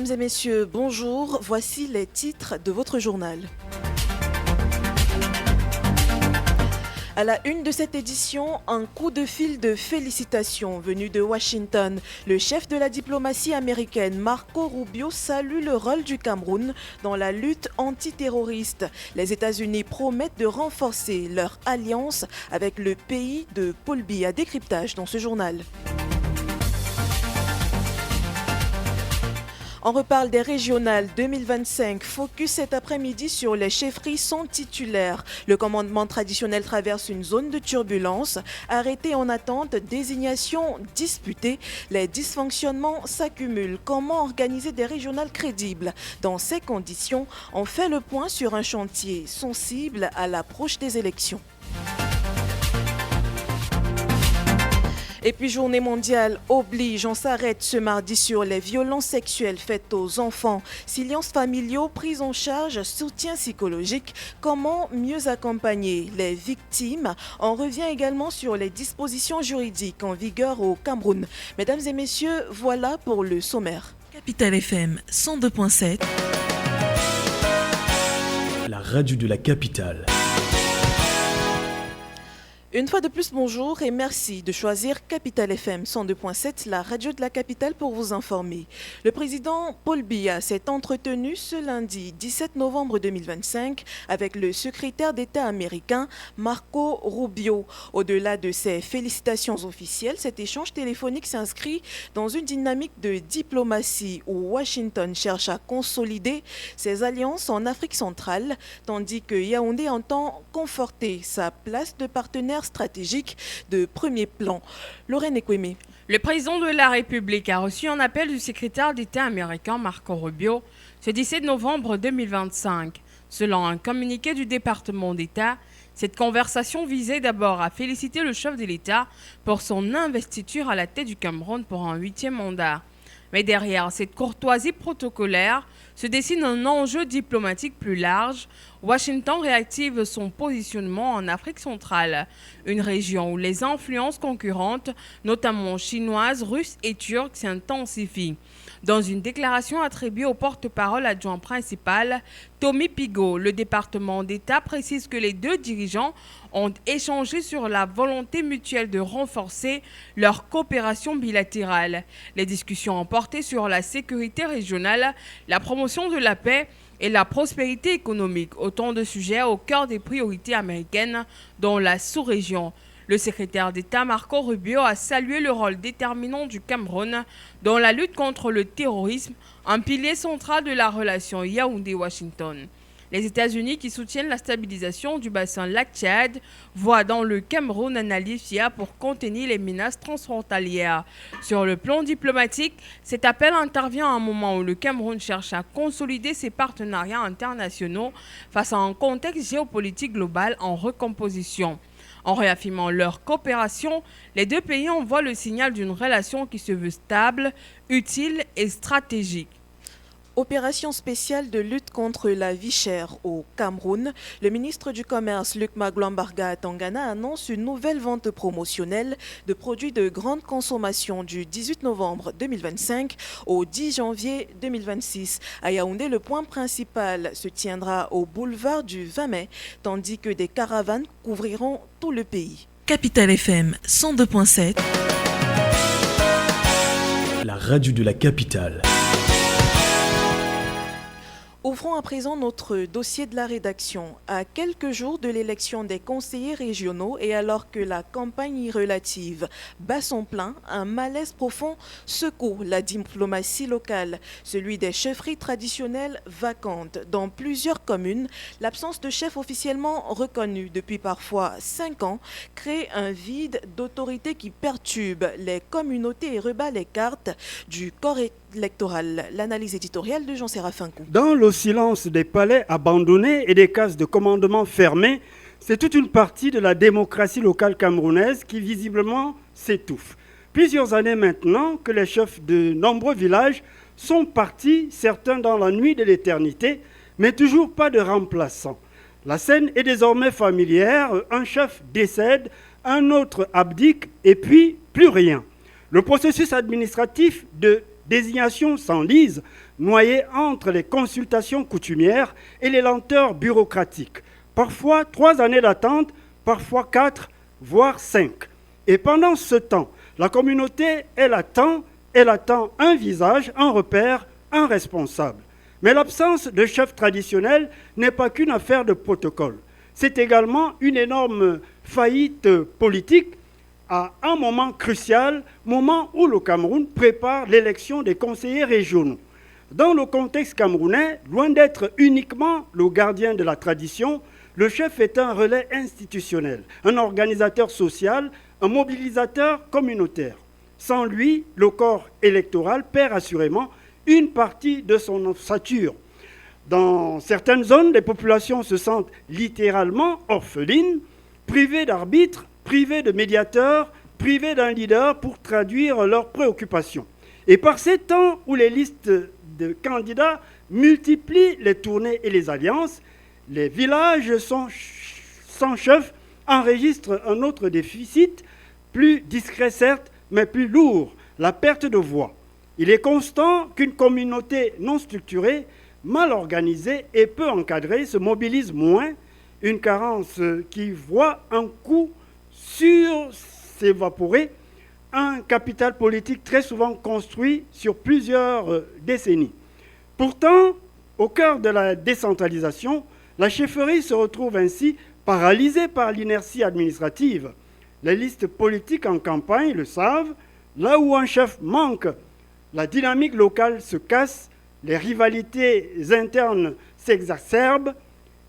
Mesdames et messieurs, bonjour. Voici les titres de votre journal. À la une de cette édition, un coup de fil de félicitations venu de Washington. Le chef de la diplomatie américaine, Marco Rubio, salue le rôle du Cameroun dans la lutte antiterroriste. Les États-Unis promettent de renforcer leur alliance avec le pays de Paul Biya. Décryptage dans ce journal. On reparle des régionales 2025. Focus cet après-midi sur les chefferies sans titulaire. Le commandement traditionnel traverse une zone de turbulence. Arrêté en attente, désignation disputée. Les dysfonctionnements s'accumulent. Comment organiser des régionales crédibles? Dans ces conditions, on fait le point sur un chantier sensible à l'approche des élections. Et puis journée mondiale oblige, on s'arrête ce mardi sur les violences sexuelles faites aux enfants. Silences familiaux, prise en charge, soutien psychologique. Comment mieux accompagner les victimes? On revient également sur les dispositions juridiques en vigueur au Cameroun. Mesdames et messieurs, voilà pour le sommaire. Capital FM 102.7. La radio de la capitale. Une fois de plus, bonjour et merci de choisir Capital FM 102.7, la radio de la capitale pour vous informer. Le président Paul Biya s'est entretenu ce lundi 17 novembre 2025 avec le secrétaire d'État américain Marco Rubio. Au-delà de ses félicitations officielles, cet échange téléphonique s'inscrit dans une dynamique de diplomatie où Washington cherche à consolider ses alliances en Afrique centrale, tandis que Yaoundé entend conforter sa place de partenaire stratégique de premier plan. Lorraine Ekweme. Le président de la République a reçu un appel du secrétaire d'État américain Marco Rubio ce 17 novembre 2025. Selon un communiqué du département d'État, cette conversation visait d'abord à féliciter le chef de l'État pour son investiture à la tête du Cameroun pour un 8e mandat. Mais derrière cette courtoisie protocolaire se dessine un enjeu diplomatique plus large. Washington réactive son positionnement en Afrique centrale, une région où les influences concurrentes, notamment chinoises, russes et turques, s'intensifient. Dans une déclaration attribuée au porte-parole adjoint principal, Tommy Pigot, le département d'État précise que les deux dirigeants ont échangé sur la volonté mutuelle de renforcer leur coopération bilatérale. Les discussions ont porté sur la sécurité régionale, la promotion de la paix et la prospérité économique, autant de sujets au cœur des priorités américaines dans la sous-région. Le secrétaire d'État Marco Rubio a salué le rôle déterminant du Cameroun dans la lutte contre le terrorisme, un pilier central de la relation Yaoundé-Washington. Les États-Unis, qui soutiennent la stabilisation du bassin lac-Tchad, voient dans le Cameroun un allié fiable pour contenir les menaces transfrontalières. Sur le plan diplomatique, cet appel intervient à un moment où le Cameroun cherche à consolider ses partenariats internationaux face à un contexte géopolitique global en recomposition. En réaffirmant leur coopération, les deux pays envoient le signal d'une relation qui se veut stable, utile et stratégique. Opération spéciale de lutte contre la vie chère au Cameroun. Le ministre du Commerce, Luc Magloambarga Tangana, annonce une nouvelle vente promotionnelle de produits de grande consommation du 18 novembre 2025 au 10 janvier 2026. À Yaoundé, le point principal se tiendra au boulevard du 20 mai, tandis que des caravanes couvriront tout le pays. Capital FM 102.7. La radio de la capitale. Ouvrons à présent notre dossier de la rédaction. À quelques jours de l'élection des conseillers régionaux et alors que la campagne relative bat son plein, un malaise profond secoue la diplomatie locale, celui des chefferies traditionnelles vacantes. Dans plusieurs communes, l'absence de chef officiellement reconnu depuis parfois 5 ans crée un vide d'autorité qui perturbe les communautés et rebat les cartes du corps électoral. L'analyse éditoriale de Jean-Séraphin Kou. Dans le silence des palais abandonnés et des cases de commandement fermées, c'est toute une partie de la démocratie locale camerounaise qui visiblement s'étouffe. Plusieurs années maintenant que les chefs de nombreux villages sont partis, certains dans la nuit de l'éternité, mais toujours pas de remplaçant. La scène est désormais familière, un chef décède, un autre abdique et puis plus rien. Le processus administratif de désignation s'enlise, noyés entre les consultations coutumières et les lenteurs bureaucratiques. Parfois 3 années d'attente, parfois 4, voire 5. Et pendant ce temps, la communauté, elle attend un visage, un repère, un responsable. Mais l'absence de chef traditionnel n'est pas qu'une affaire de protocole. C'est également une énorme faillite politique à un moment crucial, moment où le Cameroun prépare l'élection des conseillers régionaux. Dans le contexte camerounais, loin d'être uniquement le gardien de la tradition, le chef est un relais institutionnel, un organisateur social, un mobilisateur communautaire. Sans lui, le corps électoral perd assurément une partie de son ossature. Dans certaines zones, les populations se sentent littéralement orphelines, privées d'arbitres, privées de médiateurs, privées d'un leader pour traduire leurs préoccupations. Et par ces temps où les listes de candidats multiplient les tournées et les alliances, les villages sans chef enregistrent un autre déficit, plus discret certes, mais plus lourd, la perte de voix. Il est constant qu'une communauté non structurée, mal organisée et peu encadrée se mobilise moins, une carence qui voit un coup sûr s'évaporer, un capital politique très souvent construit sur plusieurs décennies. Pourtant, au cœur de la décentralisation, la chefferie se retrouve ainsi paralysée par l'inertie administrative. Les listes politiques en campagne le savent, là où un chef manque, la dynamique locale se casse, les rivalités internes s'exacerbent,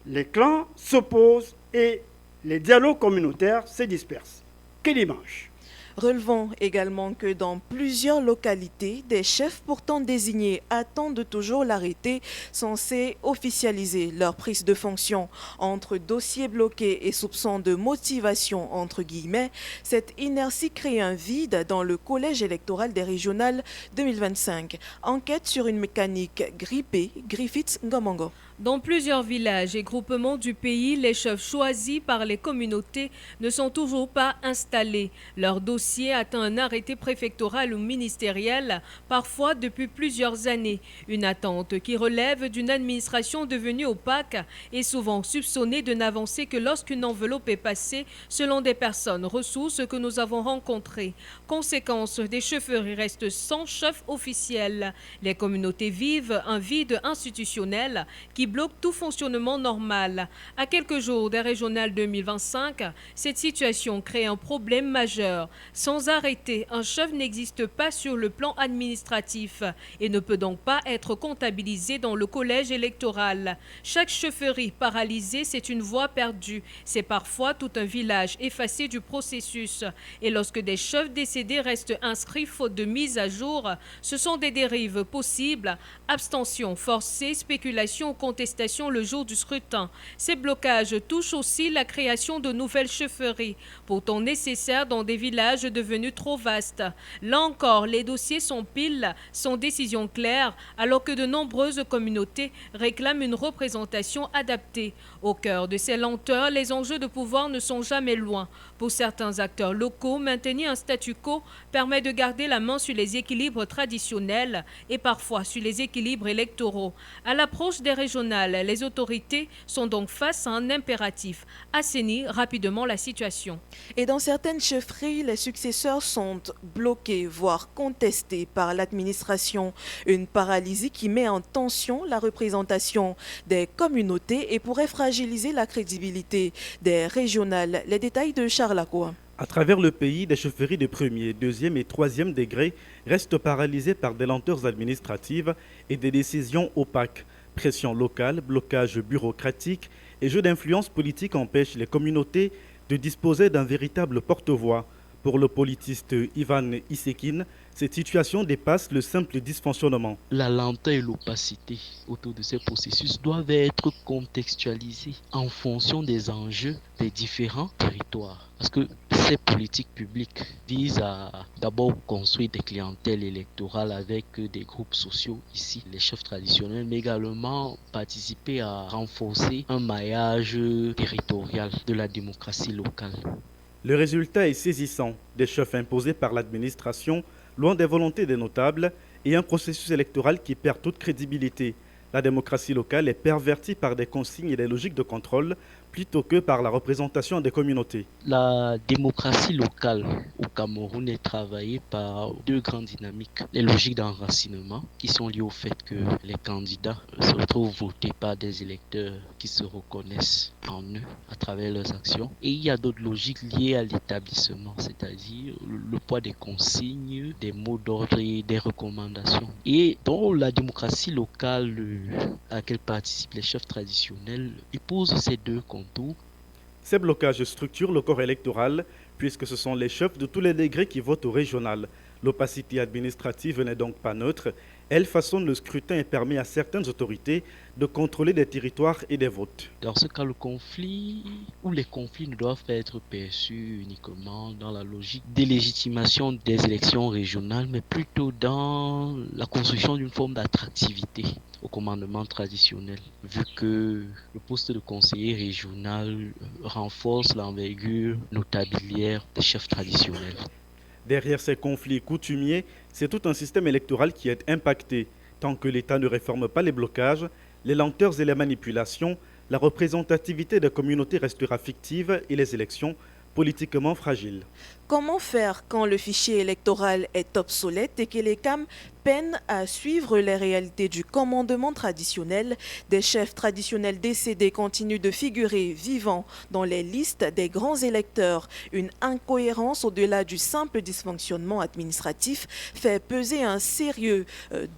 les clans s'opposent et les dialogues communautaires se dispersent. Quelle image! Relevons également que dans plusieurs localités, des chefs pourtant désignés attendent toujours l'arrêté censé officialiser leur prise de fonction. Entre dossiers bloqués et soupçons de motivation, entre guillemets, cette inertie crée un vide dans le collège électoral des régionales 2025. Enquête sur une mécanique grippée, Griffiths Ngomongo. Dans plusieurs villages et groupements du pays, les chefs choisis par les communautés ne sont toujours pas installés. Leur dossier atteint un arrêté préfectoral ou ministériel, parfois depuis plusieurs années. Une attente qui relève d'une administration devenue opaque et souvent soupçonnée de n'avancer que lorsqu'une enveloppe est passée, selon des personnes ressources que nous avons rencontrées. Conséquence, des chefferies restent sans chef officiel. Les communautés vivent un vide institutionnel qui bloque tout fonctionnement normal. À quelques jours des régionales 2025, cette situation crée un problème majeur. Sans arrêté, un chef n'existe pas sur le plan administratif et ne peut donc pas être comptabilisé dans le collège électoral. Chaque chefferie paralysée, c'est une voix perdue. C'est parfois tout un village effacé du processus. Et lorsque des chefs décédés restent inscrits faute de mise à jour, ce sont des dérives possibles, abstention forcée, spéculation, contestation le jour du scrutin. Ces blocages touchent aussi la création de nouvelles chefferies, pourtant nécessaires dans des villages devenus trop vastes. Là encore, les dossiers sont piles, sans décision claire, alors que de nombreuses communautés réclament une représentation adaptée. Au cœur de ces lenteurs, les enjeux de pouvoir ne sont jamais loin. Pour certains acteurs locaux, maintenir un statu quo permet de garder la main sur les équilibres traditionnels et parfois sur les équilibres électoraux. À l'approche des régionales, les autorités sont donc face à un impératif: assainir rapidement la situation. Et dans certaines chefferies, les successeurs sont bloqués, voire contestés par l'administration. Une paralysie qui met en tension la représentation des communautés et pourrait fragiliser la crédibilité des régionales. Les détails de Charles Lacoua. À travers le pays, des chefferies de premier, deuxième et troisième degré restent paralysées par des lenteurs administratives et des décisions opaques. Pression locale, blocage bureaucratique et jeu d'influence politique empêchent les communautés de disposer d'un véritable porte-voix. Pour le politiste Ivan Isekin, cette situation dépasse le simple dysfonctionnement. La lenteur et l'opacité autour de ces processus doivent être contextualisées en fonction des enjeux des différents territoires. Parce que ces politiques publiques visent à d'abord construire des clientèles électorales avec des groupes sociaux, ici les chefs traditionnels, mais également participer à renforcer un maillage territorial de la démocratie locale. Le résultat est saisissant. Des chefs imposés par l'administration, loin des volontés des notables, et un processus électoral qui perd toute crédibilité. La démocratie locale est pervertie par des consignes et des logiques de contrôle plutôt que par la représentation des communautés. La démocratie locale au Cameroun est travaillée par deux grandes dynamiques. Les logiques d'enracinement qui sont liées au fait que les candidats se retrouvent votés par des électeurs qui se reconnaissent en eux à travers leurs actions. Et il y a d'autres logiques liées à l'établissement, c'est-à-dire le poids des consignes, des mots d'ordre et des recommandations. Et dans la démocratie locale à laquelle participent les chefs traditionnels, épousent ces deux contours. Ces blocages structurent le corps électoral puisque ce sont les chefs de tous les degrés qui votent au régional. L'opacité administrative n'est donc pas neutre. Elle façonne le scrutin et permet à certaines autorités de contrôler des territoires et des votes. Dans ce cas, le conflit ou les conflits ne doivent pas être perçus uniquement dans la logique délégitimation des élections régionales, mais plutôt dans la construction d'une forme d'attractivité au commandement traditionnel, vu que le poste de conseiller régional renforce l'envergure notabilière des chefs traditionnels. Derrière ces conflits coutumiers, c'est tout un système électoral qui est impacté. Tant que l'État ne réforme pas les blocages, les lenteurs et les manipulations, la représentativité des communautés restera fictive et les élections politiquement fragiles. Comment faire quand le fichier électoral est obsolète et que les CAM peinent à suivre les réalités du commandement traditionnel? Des chefs traditionnels décédés continuent de figurer vivants dans les listes des grands électeurs. Une incohérence au-delà du simple dysfonctionnement administratif fait peser un sérieux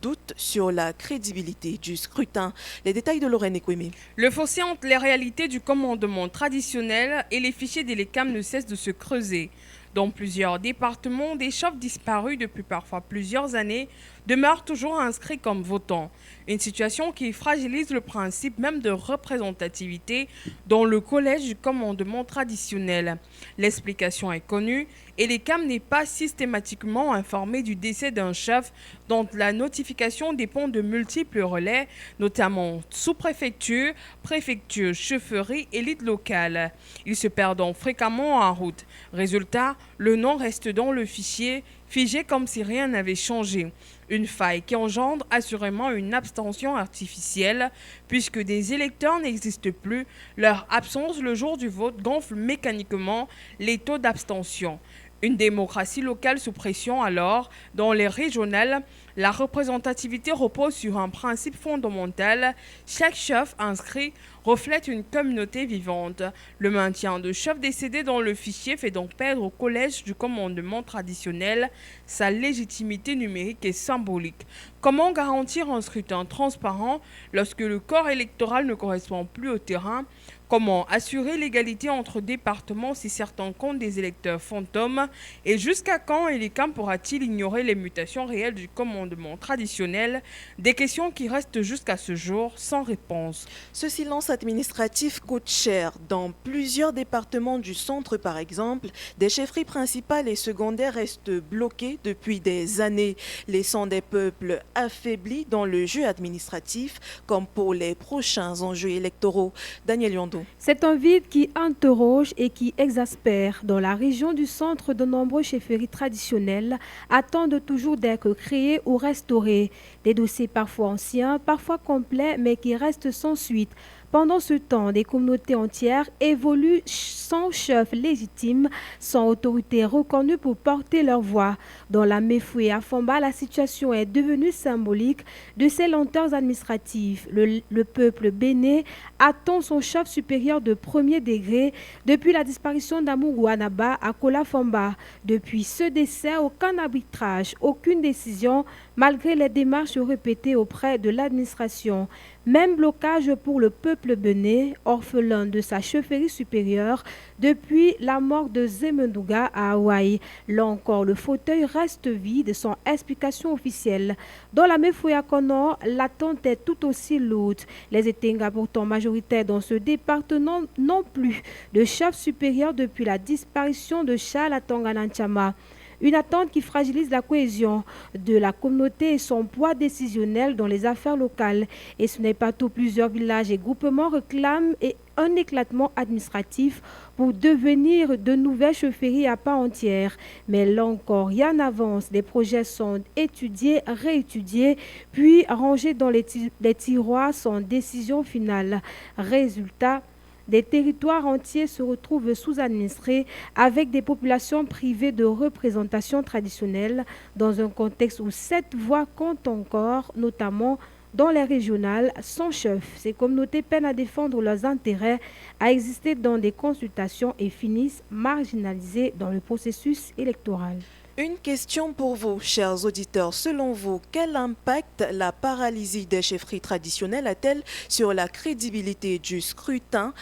doute sur la crédibilité du scrutin. Les détails de Lorraine Ekweme. Le fossé entre les réalités du commandement traditionnel et les fichiers des LECAM ne cesse de se creuser. Dans plusieurs départements, des chefs disparus depuis parfois plusieurs années demeurent toujours inscrits comme votants. Une situation qui fragilise le principe même de représentativité dans le collège du commandement traditionnel. L'explication est connue et les CAM n'est pas systématiquement informé du décès d'un chef dont la notification dépend de multiples relais, notamment sous-préfecture, préfecture, chefferie et élite locale. Ils se perdent donc fréquemment en route. Résultat, le nom reste dans le fichier, figé comme si rien n'avait changé. Une faille qui engendre assurément une abstention artificielle, puisque des électeurs n'existent plus, leur absence le jour du vote gonfle mécaniquement les taux d'abstention. Une démocratie locale sous pression alors, dans les régionales, la représentativité repose sur un principe fondamental. Chaque chef inscrit reflète une communauté vivante. Le maintien de chefs décédés dans le fichier fait donc perdre au collège du commandement traditionnel sa légitimité numérique et symbolique. Comment garantir un scrutin transparent lorsque le corps électoral ne correspond plus au terrain? Comment assurer l'égalité entre départements si certains comptent des électeurs fantômes? Et jusqu'à quand l'ECAM pourra-t-il ignorer les mutations réelles du commandement traditionnel? Des questions qui restent jusqu'à ce jour sans réponse. Ce silence administratif coûte cher. Dans plusieurs départements du centre, par exemple, des chefferies principales et secondaires restent bloquées depuis des années, laissant des peuples affaiblis dans le jeu administratif, comme pour les prochains enjeux électoraux. Daniel Yondo. C'est un vide qui interroge et qui exaspère. Dans la région du centre, de nombreux chefferies traditionnelles attendent toujours d'être créées ou restaurées. Des dossiers parfois anciens, parfois complets, mais qui restent sans suite. Pendant ce temps, des communautés entières évoluent sans chef légitime, sans autorité reconnue pour porter leur voix. Dans la Mefoué à Famba, la situation est devenue symbolique de ces lenteurs administratives. Le peuple béné attend son chef supérieur de premier degré depuis la disparition d'Amourou Anaba à Kola Famba. Depuis ce décès, aucun arbitrage, aucune décision, malgré les démarches répétées auprès de l'administration. Même blocage pour le peuple béné, orphelin de sa chefferie supérieure depuis la mort de Zemendouga à Hawaï. Là encore, le fauteuil reste vide sans explication officielle. Dans la Mefoué à Konor, l'attente est tout aussi lourde. Les Etenga, pourtant majoritaires dans ce département, n'ont plus de chef supérieur depuis la disparition de Charles Atongananchama. Une attente qui fragilise la cohésion de la communauté et son poids décisionnel dans les affaires locales. Et ce n'est pas tout, plusieurs villages et groupements réclament un éclatement administratif pour devenir de nouvelles chefferies à part entière. Mais là encore, rien n'avance. Les projets sont étudiés, réétudiés, puis rangés dans les tiroirs sans décision finale. Résultat, des territoires entiers se retrouvent sous-administrés avec des populations privées de représentation traditionnelle dans un contexte où cette voix compte encore, notamment dans les régionales, sans chef. Ces communautés peinent à défendre leurs intérêts, à exister dans des consultations et finissent marginalisées dans le processus électoral. Une question pour vous, chers auditeurs. Selon vous, quel impact la paralysie des chefferies traditionnelles a-t-elle sur la crédibilité du scrutin?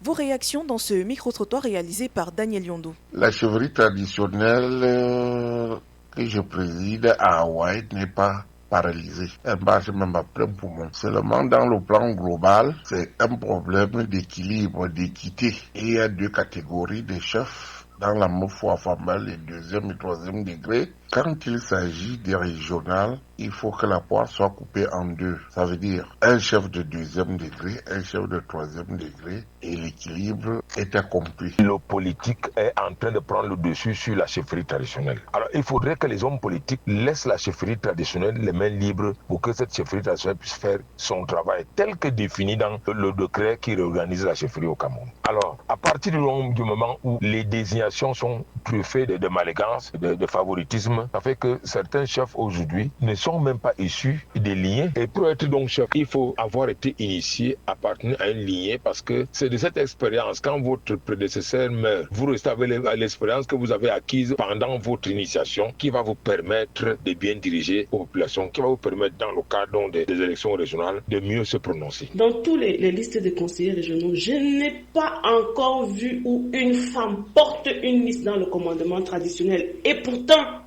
Vos réactions dans ce micro-trottoir réalisé par Daniel Yondo. La chefferie traditionnelle que je préside à Hawaï n'est pas paralysée. Elle marche même à plein poumon. Seulement dans le plan global, c'est un problème d'équilibre, d'équité. Et il y a deux catégories de chefs dans la foi formelle, les deuxième et troisième degrés. Quand il s'agit des régionales, il faut que la poire soit coupée en deux. Ça veut dire un chef de deuxième degré, un chef de troisième degré, et l'équilibre est accompli. Le politique est en train de prendre le dessus sur la chefferie traditionnelle. Alors il faudrait que les hommes politiques laissent la chefferie traditionnelle les mains libres pour que cette chefferie traditionnelle puisse faire son travail tel que défini dans le décret qui réorganise la chefferie au Cameroun. Alors, à partir du moment où les désignations sont truffées de malégance, de favoritisme, ça fait que certains chefs aujourd'hui ne sont même pas issus des lignées. Et pour être donc chef, il faut avoir été initié, appartenir à une lignée, parce que c'est de cette expérience, quand votre prédécesseur meurt, vous restez avec l'expérience que vous avez acquise pendant votre initiation, qui va vous permettre de bien diriger vos populations, qui va vous permettre, dans le cadre des élections régionales, de mieux se prononcer. Dans toutes les listes de conseillers régionaux, je n'ai pas encore vu où une femme porte une liste dans le commandement traditionnel. Et pourtant,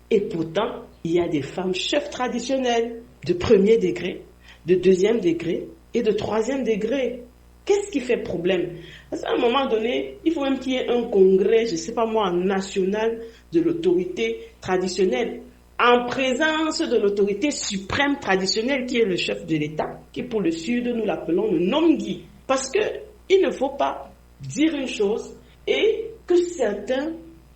il y a des femmes chefs traditionnels de premier degré, de deuxième degré et de troisième degré. Qu'est-ce qui fait problème? Parce qu'à un moment donné, il faut même qu'il y ait un congrès, je ne sais pas moi, national de l'autorité traditionnelle, en présence de l'autorité suprême traditionnelle qui est le chef de l'État, qui pour le Sud, nous l'appelons le Nomgui. Parce qu'il ne faut pas dire une chose et que certains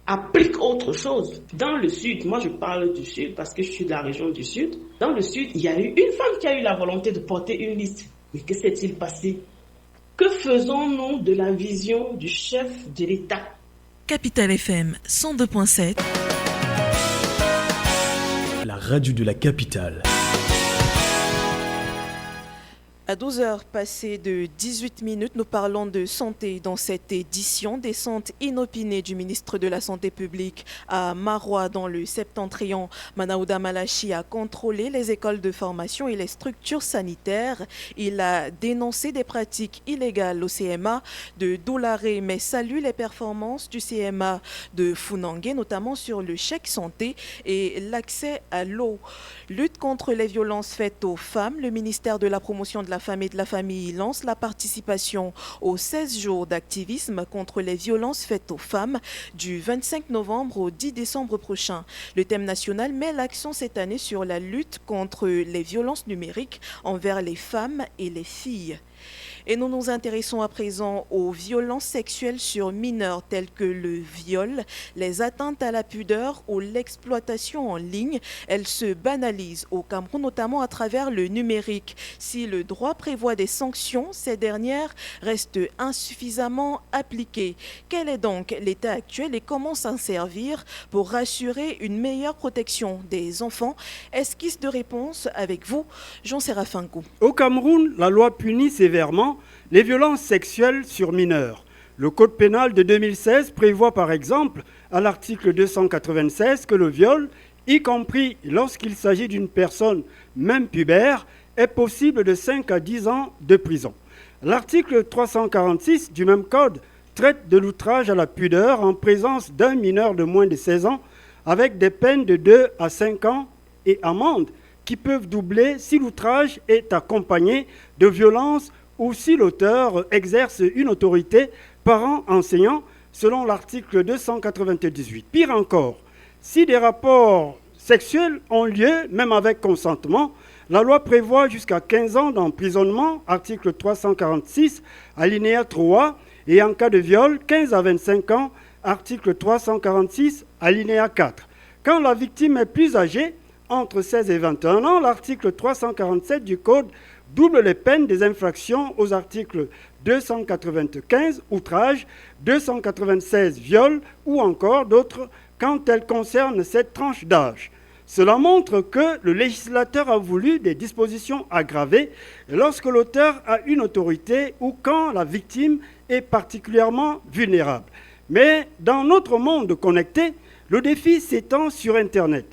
applique autre chose. Dans le Sud, moi je parle du Sud parce que je suis de la région du Sud. Dans le Sud, il y a eu une femme qui a eu la volonté de porter une liste. Mais que s'est-il passé? Que faisons-nous de la vision du chef de l'État? Capital FM 102.7. La radio de la capitale. À 12h passées de 18 minutes, nous parlons de santé dans cette édition. Descente inopinée du ministre de la Santé publique à Marois dans le septentrion. Manaouda Malachi a contrôlé les écoles de formation et les structures sanitaires. Il a dénoncé des pratiques illégales au CMA de Doularé, mais salue les performances du CMA de Funangué, notamment sur le chèque santé et l'accès à l'eau. Lutte contre les violences faites aux femmes. Le ministère de la Promotion de la Femme et de la Famille lance la participation aux 16 jours d'activisme contre les violences faites aux femmes du 25 novembre au 10 décembre prochain. Le thème national met l'accent cette année sur la lutte contre les violences numériques envers les femmes et les filles. Et nous nous intéressons à présent aux violences sexuelles sur mineurs telles que le viol, les atteintes à la pudeur ou l'exploitation en ligne. Elles se banalisent au Cameroun, notamment à travers le numérique. Si le droit prévoit des sanctions, ces dernières restent insuffisamment appliquées. Quel est donc l'état actuel et comment s'en servir pour rassurer une meilleure protection des enfants? Esquisse de réponse avec vous, Jean-Séraphin Gou. Au Cameroun, la loi punit sévèrement les violences sexuelles sur mineurs. Le Code pénal de 2016 prévoit par exemple à l'article 296 que le viol, y compris lorsqu'il s'agit d'une personne même pubère, est possible de 5 à 10 ans de prison. L'article 346 du même code traite de l'outrage à la pudeur en présence d'un mineur de moins de 16 ans avec des peines de 2 à 5 ans et amende qui peuvent doubler si l'outrage est accompagné de violences ou si l'auteur exerce une autorité parent-enseignant selon l'article 298. Pire encore, Si des rapports sexuels ont lieu, même avec consentement, la loi prévoit jusqu'à 15 ans d'emprisonnement, article 346, alinéa 3, et en cas de viol, 15 à 25 ans, article 346, alinéa 4. Quand la victime est plus âgée, entre 16 et 21 ans, l'article 347 du Code double les peines des infractions aux articles 295, outrage, 296, viol, ou encore d'autres quand elles concernent cette tranche d'âge. Cela montre que le législateur a voulu des dispositions aggravées lorsque l'auteur a une autorité ou quand la victime est particulièrement vulnérable. Mais dans notre monde connecté, le défi s'étend sur Internet.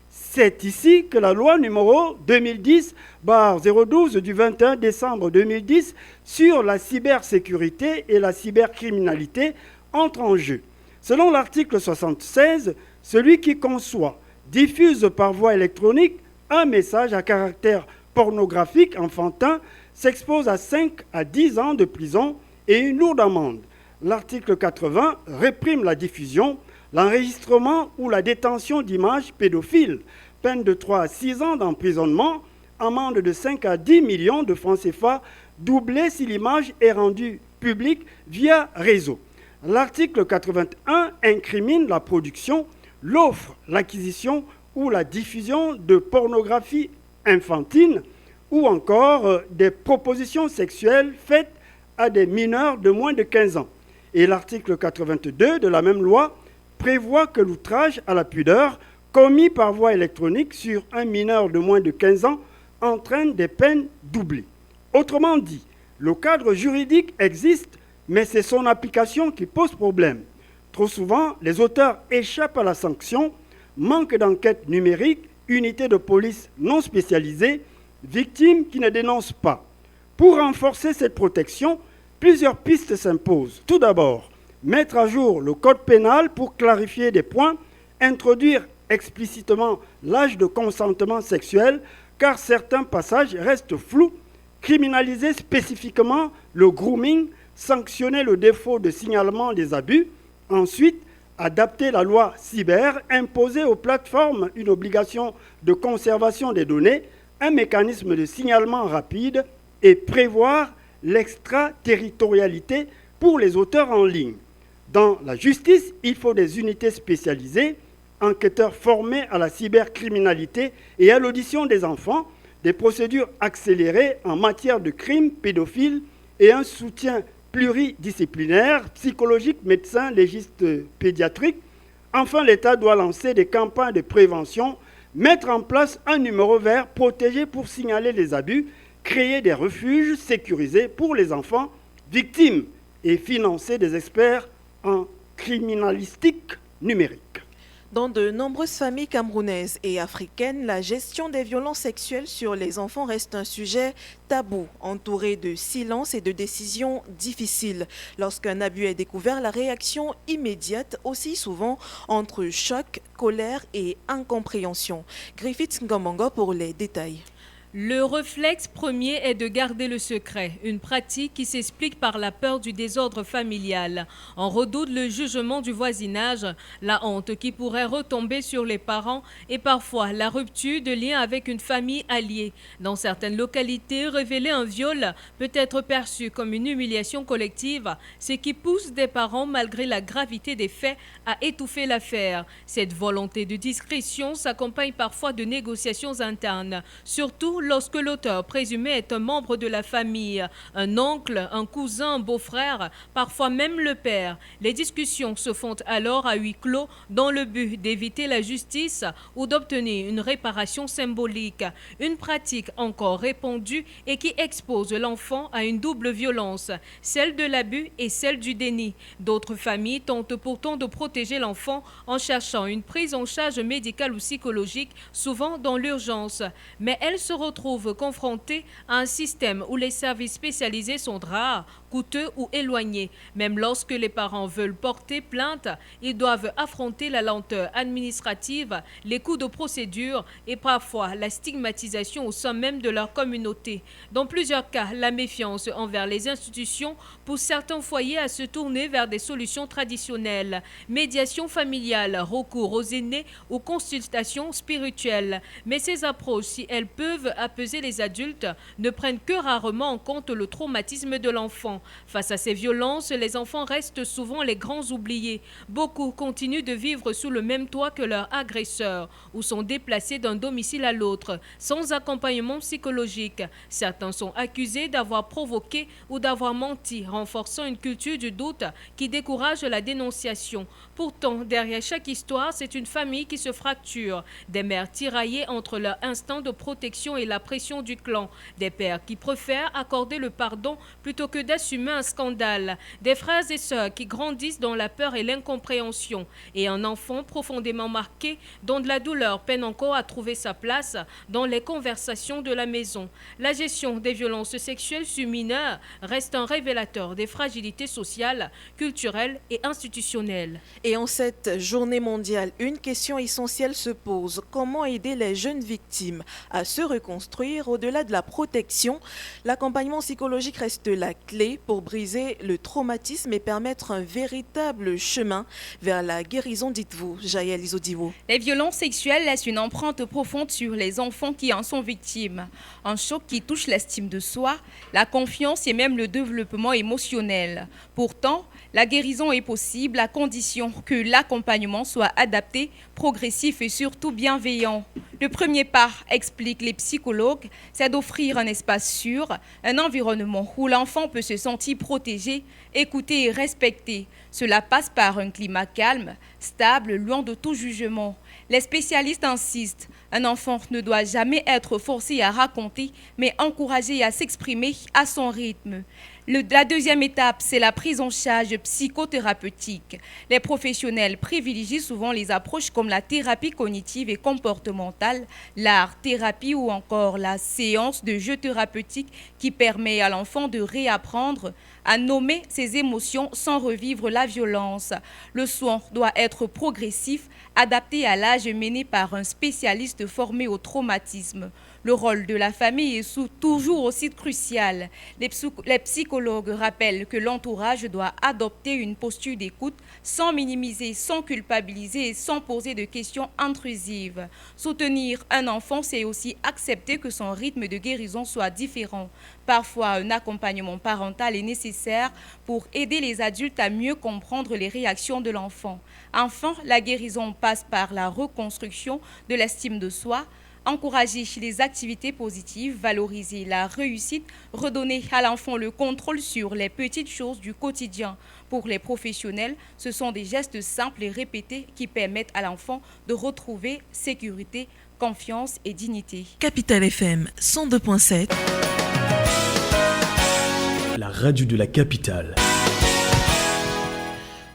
C'est ici que la loi numéro 2010-012 du 21 décembre 2010 sur la cybersécurité et la cybercriminalité entre en jeu. Selon l'article 76, celui qui conçoit, diffuse par voie électronique un message à caractère pornographique enfantin s'expose à 5 à 10 ans de prison et une lourde amende. L'article 80 réprime la diffusion, l'enregistrement ou la détention d'images pédophiles, peine de 3 à 6 ans d'emprisonnement, amende de 5 à 10 millions de francs CFA, doublée si l'image est rendue publique via réseau. L'article 81 incrimine la production, l'offre, l'acquisition ou la diffusion de pornographie infantile ou encore des propositions sexuelles faites à des mineurs de moins de 15 ans. Et l'article 82 de la même loi prévoit que l'outrage à la pudeur commis par voie électronique sur un mineur de moins de 15 ans entraîne des peines doublées. Autrement dit, le cadre juridique existe, mais c'est son application qui pose problème. Trop souvent, les auteurs échappent à la sanction, manque d'enquête numérique, unités de police non spécialisées, victimes qui ne dénoncent pas. Pour renforcer cette protection, plusieurs pistes s'imposent. Tout d'abord, mettre à jour le code pénal pour clarifier des points, introduire explicitement l'âge de consentement sexuel, car certains passages restent flous, criminaliser spécifiquement le grooming, sanctionner le défaut de signalement des abus. Ensuite, adapter la loi cyber, imposer aux plateformes une obligation de conservation des données, un mécanisme de signalement rapide et prévoir l'extraterritorialité pour les auteurs en ligne. Dans la justice, il faut des unités spécialisées, enquêteurs formés à la cybercriminalité et à l'audition des enfants, des procédures accélérées en matière de crimes pédophiles et un soutien pluridisciplinaire, psychologique, médecin, légiste, pédiatrique. Enfin, l'État doit lancer des campagnes de prévention, mettre en place un numéro vert protégé pour signaler les abus, créer des refuges sécurisés pour les enfants victimes et financer des experts en criminalistique numérique. Dans de nombreuses familles camerounaises et africaines, la gestion des violences sexuelles sur les enfants reste un sujet tabou, entouré de silence et de décisions difficiles. Lorsqu'un abus est découvert, la réaction immédiate, aussi souvent entre choc, colère et incompréhension. Griffith Ngomongo pour les détails. Le réflexe premier est de garder le secret, une pratique qui s'explique par la peur du désordre familial. On redoute le jugement du voisinage, la honte qui pourrait retomber sur les parents et parfois la rupture de lien avec une famille alliée. Dans certaines localités, révéler un viol peut être perçu comme une humiliation collective, ce qui pousse des parents, malgré la gravité des faits, à étouffer l'affaire. Cette volonté de discrétion s'accompagne parfois de négociations internes, surtout lorsque l'auteur présumé est un membre de la famille, un oncle, un cousin, un beau-frère, parfois même le père. Les discussions se font alors à huis clos dans le but d'éviter la justice ou d'obtenir une réparation symbolique. Une pratique encore répandue et qui expose l'enfant à une double violence, celle de l'abus et celle du déni. D'autres familles tentent pourtant de protéger l'enfant en cherchant une prise en charge médicale ou psychologique, souvent dans l'urgence. Mais elles se retrouvent confrontés à un système où les services spécialisés sont rares, coûteux ou éloignés. Même lorsque les parents veulent porter plainte, ils doivent affronter la lenteur administrative, les coûts de procédure et parfois la stigmatisation au sein même de leur communauté. Dans plusieurs cas, la méfiance envers les institutions pousse certains foyers à se tourner vers des solutions traditionnelles, médiation familiale, recours aux aînés ou consultations spirituelles. Mais ces approches, si elles peuvent apaiser les adultes, ne prennent que rarement en compte le traumatisme de l'enfant. Face à ces violences, les enfants restent souvent les grands oubliés. Beaucoup continuent de vivre sous le même toit que leur agresseur ou sont déplacés d'un domicile à l'autre, sans accompagnement psychologique. Certains sont accusés d'avoir provoqué ou d'avoir menti, renforçant une culture du doute qui décourage la dénonciation. Pourtant, derrière chaque histoire, c'est une famille qui se fracture, des mères tiraillées entre leur instinct de protection et la pression du clan, des pères qui préfèrent accorder le pardon plutôt que d'assumer un scandale, des frères et sœurs qui grandissent dans la peur et l'incompréhension, et un enfant profondément marqué dont de la douleur peine encore à trouver sa place dans les conversations de la maison. La gestion des violences sexuelles sur mineurs reste un révélateur des fragilités sociales, culturelles et institutionnelles. Et en cette journée mondiale, une question essentielle se pose. Comment aider les jeunes victimes à se reconstruire au-delà de la protection? L'accompagnement psychologique reste la clé pour briser le traumatisme et permettre un véritable chemin vers la guérison, dites-vous, Jaël Izodiwo. Les violences sexuelles laissent une empreinte profonde sur les enfants qui en sont victimes. Un choc qui touche l'estime de soi, la confiance et même le développement émotionnel. Pourtant, la guérison est possible à condition que l'accompagnement soit adapté, progressif et surtout bienveillant. Le premier pas, expliquent les psychologues, c'est d'offrir un espace sûr, un environnement où l'enfant peut se sentir protégé, écouté et respecté. Cela passe par un climat calme, stable, loin de tout jugement. Les spécialistes insistent, un enfant ne doit jamais être forcé à raconter, mais encouragé à s'exprimer à son rythme. La deuxième étape, c'est la prise en charge psychothérapeutique. Les professionnels privilégient souvent les approches comme la thérapie cognitive et comportementale, l'art-thérapie ou encore la séance de jeu thérapeutique qui permet à l'enfant de réapprendre à nommer ses émotions sans revivre la violence. Le soin doit être progressif, adapté à l'âge mené par un spécialiste formé au traumatisme. Le rôle de la famille est toujours aussi crucial. Les psychologues rappellent que l'entourage doit adopter une posture d'écoute sans minimiser, sans culpabiliser et sans poser de questions intrusives. Soutenir un enfant, c'est aussi accepter que son rythme de guérison soit différent. Parfois, un accompagnement parental est nécessaire pour aider les adultes à mieux comprendre les réactions de l'enfant. Enfin, la guérison passe par la reconstruction de l'estime de soi, encourager les activités positives, valoriser la réussite, redonner à l'enfant le contrôle sur les petites choses du quotidien. Pour les professionnels, ce sont des gestes simples et répétés qui permettent à l'enfant de retrouver sécurité, confiance et dignité. Capital FM 102.7. La radio de la capitale.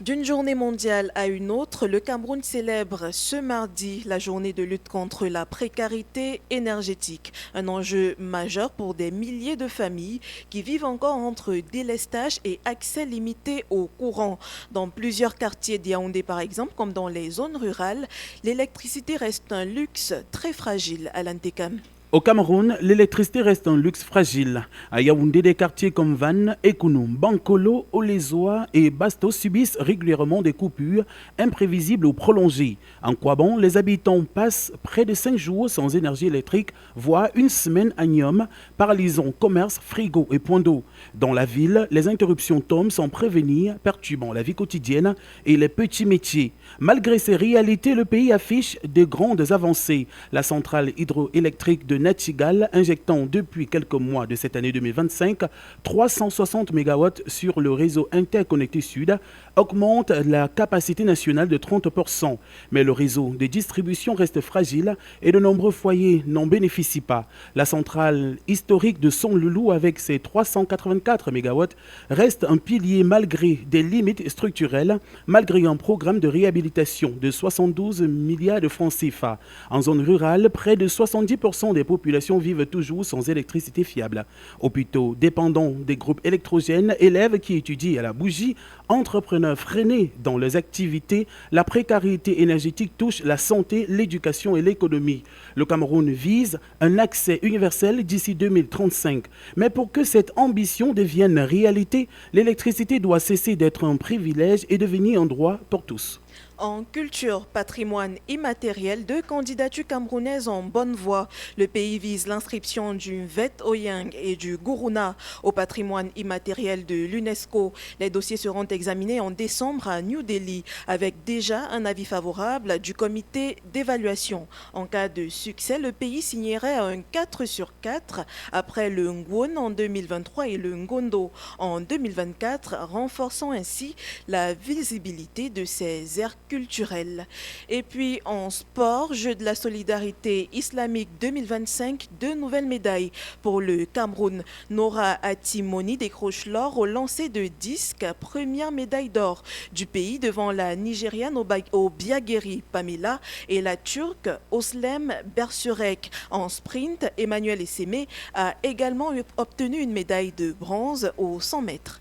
D'une journée mondiale à une autre, le Cameroun célèbre ce mardi la journée de lutte contre la précarité énergétique. Un enjeu majeur pour des milliers de familles qui vivent encore entre délestage et accès limité au courant. Dans plusieurs quartiers de Yaoundé par exemple, comme dans les zones rurales, l'électricité reste un luxe très fragile à l'Antekam. Au Cameroun, l'électricité reste un luxe fragile. À Yaoundé, des quartiers comme Van, Ekounou, Bankolo, Olezoa et Basto subissent régulièrement des coupures imprévisibles ou prolongées. En Kouaban, les habitants passent près de 5 jours sans énergie électrique, voire une semaine à Niom, paralysant commerce, frigo et points d'eau. Dans la ville, les interruptions tombent sans prévenir, perturbant la vie quotidienne et les petits métiers. Malgré ces réalités, le pays affiche de grandes avancées. La centrale hydroélectrique de Natigal, injectant depuis quelques mois de cette année 2025 360 MW sur le réseau interconnecté Sud, augmente la capacité nationale de 30%. Mais le réseau de distribution reste fragile et de nombreux foyers n'en bénéficient pas. La centrale historique de Son-Loulou, avec ses 384 MW, reste un pilier malgré des limites structurelles, malgré un programme de réhabilitation de 72 milliards de francs CFA. En zone rurale, près de 70% des populations vivent toujours sans électricité fiable. Hôpitaux dépendants des groupes électrogènes, élèves qui étudient à la bougie, entrepreneurs freinés dans leurs activités, la précarité énergétique touche la santé, l'éducation et l'économie. Le Cameroun vise un accès universel d'ici 2035. Mais pour que cette ambition devienne réalité, l'électricité doit cesser d'être un privilège et devenir un droit pour tous. En culture, patrimoine immatériel, 2 candidatures camerounaises en bonne voie. Le pays vise l'inscription du Vet Oyang et du Guruna au patrimoine immatériel de l'UNESCO. Les dossiers seront examinés en décembre à New Delhi avec déjà un avis favorable du comité d'évaluation. En cas de succès, le pays signerait un 4/4 après le Ngwon en 2023 et le Ngondo en 2024, renforçant ainsi la visibilité de ces aires culturelles. Et puis en sport, Jeux de la solidarité islamique 2025, 2 nouvelles médailles pour le Cameroun. Nora Atimoni décroche l'or au lancer de disque, première médaille d'or du pays devant la Nigériane au Biageri Pamela et la Turque Oslem Bersurek. En sprint, Emmanuel Essémé a également obtenu une médaille de bronze aux 100 mètres.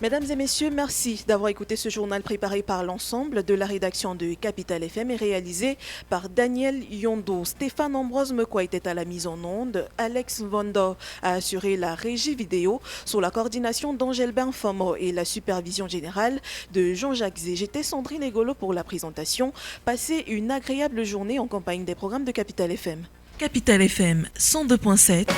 Mesdames et messieurs, merci d'avoir écouté ce journal préparé par l'ensemble de la rédaction de Capital FM et réalisé par Daniel Yondo. Stéphane Ambroise Mekwa était à la mise en onde. Alex Vondo a assuré la régie vidéo sous la coordination d'Angèle Benfomo et la supervision générale de Jean-Jacques Zé. J'étais Sandrine Egolo pour la présentation. Passez une agréable journée en compagnie des programmes de Capital FM. Capital FM 102.7